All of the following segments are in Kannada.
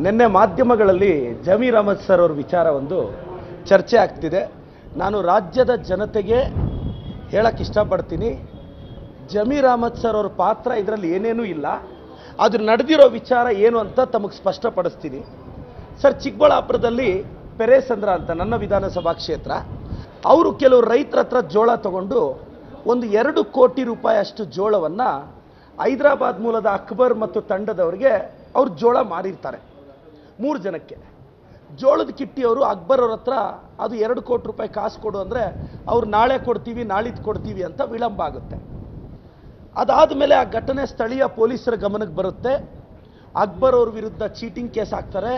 ನಿನ್ನೆ ಮಾಧ್ಯಮಗಳಲ್ಲಿ ಜಮೀರ್ ಅಹಮದ್ ಸರ್ ಅವರ ವಿಚಾರ ಒಂದು ಚರ್ಚೆ ಆಗ್ತಿದೆ. ನಾನು ರಾಜ್ಯದ ಜನತೆಗೆ ಹೇಳಕ್ಕೆ ಇಷ್ಟಪಡ್ತೀನಿ, ಜಮೀರ್ ಅಹಮದ್ ಸರ್ ಅವರ ಪಾತ್ರ ಇದರಲ್ಲಿ ಏನೇನೂ ಇಲ್ಲ. ಅದು ನಡೆದಿರೋ ವಿಚಾರ ಏನು ಅಂತ ತಮಗೆ ಸ್ಪಷ್ಟಪಡಿಸ್ತೀನಿ. ಸರ್, ಚಿಕ್ಕಬಳ್ಳಾಪುರದಲ್ಲಿ ಪೆರೇಸಂದ್ರ ಅಂತ ನನ್ನ ವಿಧಾನಸಭಾ ಕ್ಷೇತ್ರ, ಅವರು ಕೆಲವು ರೈತರ ಹತ್ರ ಜೋಳ ತಗೊಂಡು ಒಂದು 2 ಕೋಟಿ ರೂಪಾಯಿ ಅಷ್ಟು ಜೋಳವನ್ನು ಹೈದರಾಬಾದ್ ಮೂಲದ ಅಕ್ಬರ್ ಮತ್ತು ತಂಡದವರಿಗೆ ಅವ್ರು ಜೋಳ ಮಾರಿರ್ತಾರೆ. 3 ಜನಕ್ಕೆ ಜೋಳದ ಕಿಟ್ಟಿಯವರು ಅಕ್ಬರ್ ಅವ್ರ ಹತ್ರ ಅದು 2 ಕೋಟಿ ರೂಪಾಯಿ ಕಾಸು ಕೊಡು ಅಂದರೆ ಅವ್ರು ನಾಳೆ ಕೊಡ್ತೀವಿ ನಾಳಿದ್ದು ಕೊಡ್ತೀವಿ ಅಂತ ವಿಳಂಬ ಆಗುತ್ತೆ. ಅದಾದಮೇಲೆ ಆ ಘಟನೆ ಸ್ಥಳೀಯ ಪೊಲೀಸರ ಗಮನಕ್ಕೆ ಬರುತ್ತೆ. ಅಕ್ಬರ್ ಅವ್ರ ವಿರುದ್ಧ ಚೀಟಿಂಗ್ ಕೇಸ್ ಹಾಕ್ತಾರೆ.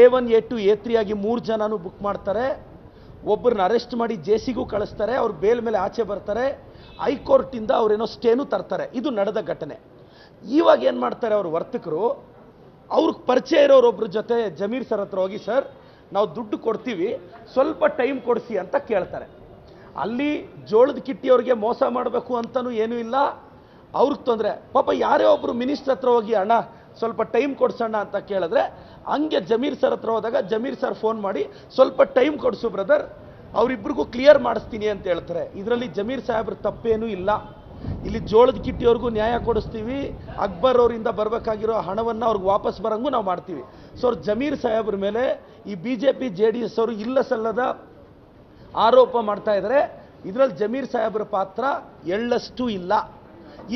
A1 A2 A3 ಆಗಿ 3 ಜನನೂ ಬುಕ್ ಮಾಡ್ತಾರೆ. ಒಬ್ಬರನ್ನ ಅರೆಸ್ಟ್ ಮಾಡಿ ಜೇಸಿಗೂ ಕಳಿಸ್ತಾರೆ. ಅವ್ರು ಬೇಲ್ ಮೇಲೆ ಆಚೆ ಬರ್ತಾರೆ. ಹೈಕೋರ್ಟಿಂದ ಅವರೇನೋ ಸ್ಟೇನೂ ತರ್ತಾರೆ. ಇದು ನಡೆದ ಘಟನೆ. ಇವಾಗ ಏನು ಮಾಡ್ತಾರೆ ಅವ್ರ ವರ್ತಕರು, ಅವ್ರಿಗೆ ಪರಿಚಯ ಇರೋರೊಬ್ಬರ ಜೊತೆ ಜಮೀರ್ ಸರ್ ಹತ್ರ ಹೋಗಿ, ಸರ್ ನಾವು ದುಡ್ಡು ಕೊಡ್ತೀವಿ, ಸ್ವಲ್ಪ ಟೈಮ್ ಕೊಡಿಸಿ ಅಂತ ಕೇಳ್ತಾರೆ. ಅಲ್ಲಿ ಜೋಳದ ಕಿಟ್ಟಿಯವ್ರಿಗೆ ಮೋಸ ಮಾಡಬೇಕು ಅಂತಲೂ ಏನೂ ಇಲ್ಲ, ಅವ್ರಿಗೆ ತೊಂದರೆ. ಪಾಪ ಯಾರೇ ಒಬ್ಬರು ಮಿನಿಸ್ಟರ್ ಹತ್ರ ಹೋಗಿ ಅಣ್ಣ ಸ್ವಲ್ಪ ಟೈಮ್ ಕೊಡ್ಸೋಣ ಅಂತ ಕೇಳಿದ್ರೆ, ಹಂಗೆ ಜಮೀರ್ ಸರ್ ಹತ್ರ ಹೋದಾಗ ಜಮೀರ್ ಸರ್ ಫೋನ್ ಮಾಡಿ ಸ್ವಲ್ಪ ಟೈಮ್ ಕೊಡಿಸು ಬ್ರದರ್, ಅವರಿಬ್ಬರಿಗೂ ಕ್ಲಿಯರ್ ಮಾಡಿಸ್ತೀನಿ ಅಂತ ಹೇಳ್ತಾರೆ. ಇದರಲ್ಲಿ ಜಮೀರ್ ಸಾಹೇಬ್ರ ತಪ್ಪೇನೂ ಇಲ್ಲ. ಇಲ್ಲಿ ಜೋಳದ ಕಿಟ್ಟಿಯವ್ರಿಗೂ ನ್ಯಾಯ ಕೊಡಿಸ್ತೀವಿ, ಅಕ್ಬರ್ ಅವರಿಂದ ಬರಬೇಕಾಗಿರೋ ಹಣವನ್ನು ಅವ್ರಿಗೆ ವಾಪಸ್ ಬರಂಗೂ ನಾವು ಮಾಡ್ತೀವಿ. ಸೊ ಜಮೀರ್ ಸಾಹೇಬ್ರ ಮೇಲೆ ಈ BJP JDS ಅವರು ಇಲ್ಲ ಸಲ್ಲದ ಆರೋಪ ಮಾಡ್ತಾ ಇದ್ದಾರೆ. ಇದರಲ್ಲಿ ಜಮೀರ್ ಸಾಹೇಬ್ರ ಪಾತ್ರ ಎಳ್ಳಷ್ಟು ಇಲ್ಲ.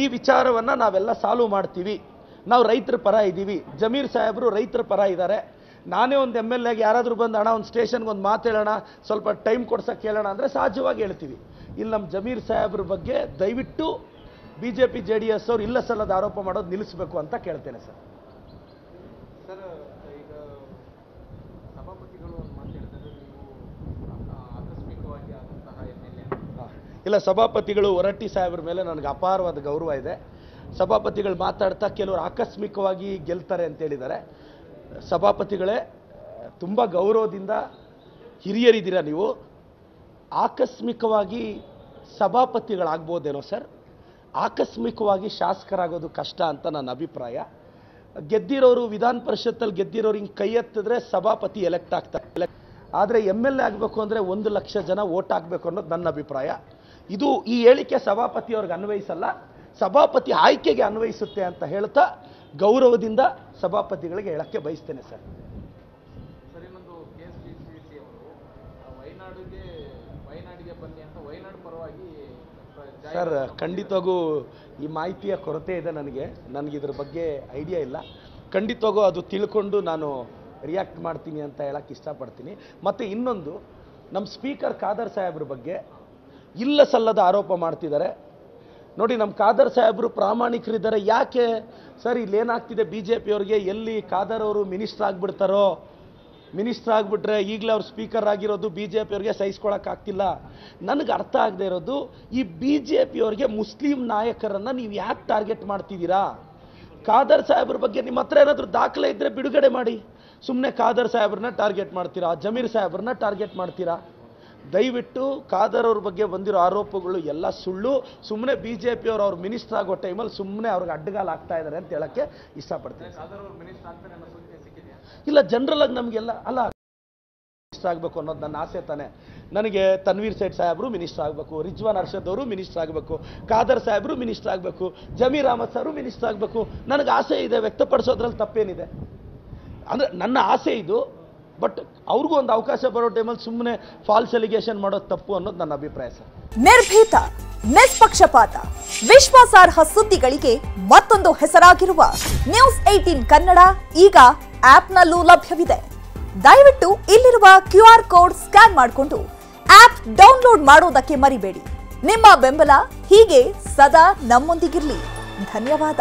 ಈ ವಿಚಾರವನ್ನು ನಾವೆಲ್ಲ ಸಾಲ್ವ್ ಮಾಡ್ತೀವಿ. ನಾವು ರೈತರ ಪರ ಇದ್ದೀವಿ, ಜಮೀರ್ ಸಾಹೇಬರು ರೈತರ ಪರ ಇದ್ದಾರೆ. ನಾನೇ ಒಂದು MLA ಗೆ ಯಾರಾದರೂ ಬಂದು ಅಣ್ಣ ಒಂದು ಸ್ಟೇಷನ್ಗೆ ಒಂದು ಮಾತು ಹೇಳೋಣ, ಸ್ವಲ್ಪ ಟೈಮ್ ಕೊಡ್ಸಕ್ಕೆ ಕೇಳೋಣ ಅಂದರೆ ಸಹಜವಾಗಿ ಹೇಳ್ತೀವಿ. ಇಲ್ಲಿ ನಮ್ಮ ಜಮೀರ್ ಸಾಹೇಬ್ರ ಬಗ್ಗೆ ದಯವಿಟ್ಟು BJP JDS ಅವರು ಇಲ್ಲ ಸಲ್ಲದ ಆರೋಪ ಮಾಡೋದು ನಿಲ್ಲಿಸಬೇಕು ಅಂತ ಕೇಳ್ತೇನೆ ಸರ್. ಸರ್, ಈಗ ಸಭಾಪತಿಗಳು ಮಾತಾಡಿದರೆ ನೀವು ಆಕಸ್ಮಿಕವಾಗಿ ಆದಂತಹ MLA ಇಲ್ಲ, ಸಭಾಪತಿಗಳು ಹೊರಟ್ಟಿ ಸಾಹೇಬ್ರ ಮೇಲೆ ನನಗೆ ಅಪಾರವಾದ ಗೌರವ ಇದೆ. ಸಭಾಪತಿಗಳು ಮಾತಾಡ್ತಾ ಕೆಲವರು ಆಕಸ್ಮಿಕವಾಗಿ ಗೆಲ್ತಾರೆ ಅಂತ ಹೇಳಿದ್ದಾರೆ. ಸಭಾಪತಿಗಳೇ, ತುಂಬ ಗೌರವದಿಂದ ಹಿರಿಯರಿದ್ದೀರಾ ನೀವು. ಆಕಸ್ಮಿಕವಾಗಿ ಸಭಾಪತಿಗಳಾಗ್ಬೋದೇನೋ ಸರ್, ಆಕಸ್ಮಿಕವಾಗಿ ಶಾಸಕರಾಗೋದು ಕಷ್ಟ ಅಂತ ನನ್ನ ಅಭಿಪ್ರಾಯ. ಗೆದ್ದಿರೋರು, ವಿಧಾನ ಪರಿಷತ್ತಲ್ಲಿ ಗೆದ್ದಿರೋರು ಹಿಂಗೆ ಕೈ ಎತ್ತಿದ್ರೆ ಸಭಾಪತಿ ಎಲೆಕ್ಟ್ ಆಗ್ತಾರೆ. ಆದರೆ MLA ಆಗಬೇಕು ಅಂದರೆ 1 ಲಕ್ಷ ಜನ ವೋಟ್ ಹಾಕಬೇಕು ಅನ್ನೋದು ನನ್ನ ಅಭಿಪ್ರಾಯ. ಇದು ಈ ಹೇಳಿಕೆ ಸಭಾಪತಿಯವ್ರಿಗೆ ಅನ್ವಯಿಸಲ್ಲ, ಸಭಾಪತಿ ಆಯ್ಕೆಗೆ ಅನ್ವಯಿಸುತ್ತೆ ಅಂತ ಹೇಳ್ತಾ ಗೌರವದಿಂದ ಸಭಾಪತಿಗಳಿಗೆ ಹೇಳಕ್ಕೆ ಬಯಸ್ತೇನೆ ಸರ್. ಸರ್, ಇನ್ನೊಂದು KSPCC ಅವರು ವಯನಾಡಿಗೆ ಬನ್ನಿ ಅಂತ ವಯನಾಡು ಪರವಾಗಿ ಸರ್, ಖಂಡಿತವಾಗೂ ಈ ಮಾಹಿತಿಯ ಕೊರತೆ ಇದೆ ನನಗಿದ್ರ ಬಗ್ಗೆ ಐಡಿಯಾ ಇಲ್ಲ. ಖಂಡಿತವಾಗೂ ಅದು ತಿಳ್ಕೊಂಡು ನಾನು ರಿಯಾಕ್ಟ್ ಮಾಡ್ತೀನಿ ಅಂತ ಹೇಳಕ್ಕೆ ಇಷ್ಟಪಡ್ತೀನಿ. ಮತ್ತು ಇನ್ನೊಂದು, ನಮ್ಮ ಸ್ಪೀಕರ್ ಖಾದರ್ ಸಾಹೇಬ್ರ ಬಗ್ಗೆ ಇಲ್ಲ ಸಲ್ಲದ ಆರೋಪ ಮಾಡ್ತಿದ್ದಾರೆ. ನೋಡಿ, ನಮ್ಮ ಖಾದರ್ ಸಾಹೇಬರು ಪ್ರಾಮಾಣಿಕರಿದ್ದಾರೆ. ಯಾಕೆ ಸರ್ ಇಲ್ಲೇನಾಗ್ತಿದೆ, BJP ಅವ್ರಿಗೆ ಎಲ್ಲಿ ಖಾದರ್ ಅವರು ಮಿನಿಸ್ಟರ್ ಆಗಿಬಿಡ್ತಾರೋ, ಮಿನಿಸ್ಟರ್ ಆಗಿಬಿಟ್ರೆ ಈಗಲೇ ಅವ್ರು ಸ್ಪೀಕರ್ ಆಗಿರೋದು BJP ಅವ್ರಿಗೆ ಸಹಿಸ್ಕೊಳಕ್ಕಾಗ್ತಿಲ್ಲ. ನನಗೆ ಅರ್ಥ ಆಗದೆ ಇರೋದು, ಈ BJP ಅವ್ರಿಗೆ ಮುಸ್ಲಿಂ ನಾಯಕರನ್ನು ನೀವು ಯಾಕೆ ಟಾರ್ಗೆಟ್ ಮಾಡ್ತಿದ್ದೀರಾ? ಖಾದರ್ ಸಾಹೇಬ್ರ ಬಗ್ಗೆ ನಿಮ್ಮ ಹತ್ರ ಏನಾದರೂ ದಾಖಲೆ ಇದ್ದರೆ ಬಿಡುಗಡೆ ಮಾಡಿ. ಸುಮ್ಮನೆ ಖಾದರ್ ಸಾಹೇಬ್ರನ್ನ ಟಾರ್ಗೆಟ್ ಮಾಡ್ತೀರಾ, ಜಮೀರ್ ಸಾಹೇಬ್ರನ್ನ ಟಾರ್ಗೆಟ್ ಮಾಡ್ತೀರಾ? ದಯವಿಟ್ಟು ಖಾದರ್ ಅವ್ರ ಬಗ್ಗೆ ಬಂದಿರೋ ಆರೋಪಗಳು ಎಲ್ಲ ಸುಳ್ಳು. ಸುಮ್ಮನೆ BJP ಅವ್ರ ಮಿನಿಸ್ಟರ್ ಆಗೋ ಟೈಮಲ್ಲಿ ಸುಮ್ಮನೆ ಅವ್ರಿಗೆ ಅಡ್ಡಗಾಲ ಆಗ್ತಾ ಇದ್ದಾರೆ ಅಂತ ಹೇಳಕ್ಕೆ ಇಷ್ಟಪಡ್ತೀನಿ. ಇಲ್ಲ, ಜನರಲ್ ಆಗಿ ನಮಗೆಲ್ಲ ಅಲ್ಲ ಮಿನಿಸ್ಟರ್ ಆಗಬೇಕು ಅನ್ನೋದು ನನ್ನ ಆಸೆ ತಾನೆ. ನನಗೆ ತನ್ವೀರ್ ಸೇಠ್ ಸಾಹೇಬರು ಮಿನಿಸ್ಟರ್ ಆಗಬೇಕು, ರಿಜ್ವಾನ್ ಅರ್ಷದ್ ಅವರು ಮಿನಿಸ್ಟರ್ ಆಗಬೇಕು, ಖಾದರ್ ಸಾಹೇಬರು ಮಿನಿಸ್ಟರ್ ಆಗಬೇಕು, ಜಮೀರ್ ಅಹಮದ್ ಸರ್ ಮಿನಿಸ್ಟರ್ ಆಗಬೇಕು. ನನಗೆ ಆಸೆ ಇದೆ, ವ್ಯಕ್ತಪಡಿಸೋದ್ರಲ್ಲಿ ತಪ್ಪೇನಿದೆ? ಅಂದರೆ ನನ್ನ ಆಸೆ ಇದು. ಬಟ್ ಅವ್ರಿಗೂ ಒಂದು ಅವಕಾಶ ಬರೋ ಟೈಮಲ್ಲಿ ಸುಮ್ಮನೆ ಫಾಲ್ಸ್ ಎಲಿಗೇಷನ್ ಮಾಡೋದು ತಪ್ಪು ಅನ್ನೋದು ನನ್ನ ಅಭಿಪ್ರಾಯ ಸರ್. ನಿರ್ಭೀತ, ನಿಷ್ಪಕ್ಷಪಾತ, ವಿಶ್ವಾಸಾರ್ಹ ಸುದ್ದಿಗಳಿಗೆ ಮತ್ತೊಂದು ಹೆಸರಾಗಿರುವ ನ್ಯೂಸ್ 18 ಕನ್ನಡ ಈಗ ಆಪ್ನಲ್ಲೂ ಲಭ್ಯವಿದೆ. ದಯವಿಟ್ಟು ಇಲ್ಲಿರುವ QR ಕೋಡ್ ಸ್ಕ್ಯಾನ್ ಮಾಡಿಕೊಂಡು ಆಪ್ ಡೌನ್ಲೋಡ್ ಮಾಡೋದಕ್ಕೆ ಮರಿಬೇಡಿ. ನಿಮ್ಮ ಬೆಂಬಲ ಹೀಗೆ ಸದಾ ನಮ್ಮೊಂದಿಗಿರಲಿ. ಧನ್ಯವಾದ.